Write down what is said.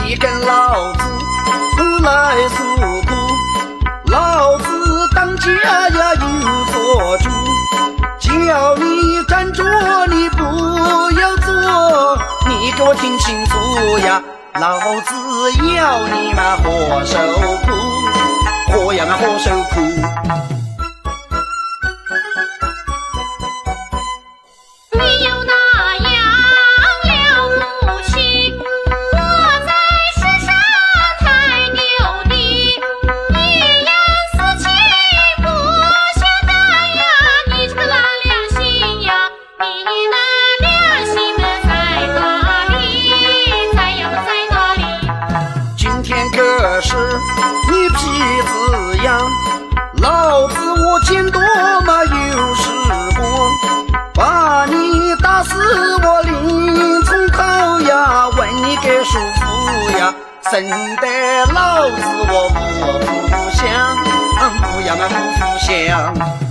你跟老子来诉苦，老子当家呀有做主，叫你站着你不要坐，你给我听清楚呀，老子要你嘛活受苦，活呀嘛活受苦。可是你皮子痒，老子我见多嘛有时光，把你打死我临从口呀，问你给舒服呀，生得老子我不服香，不要嘛不服香。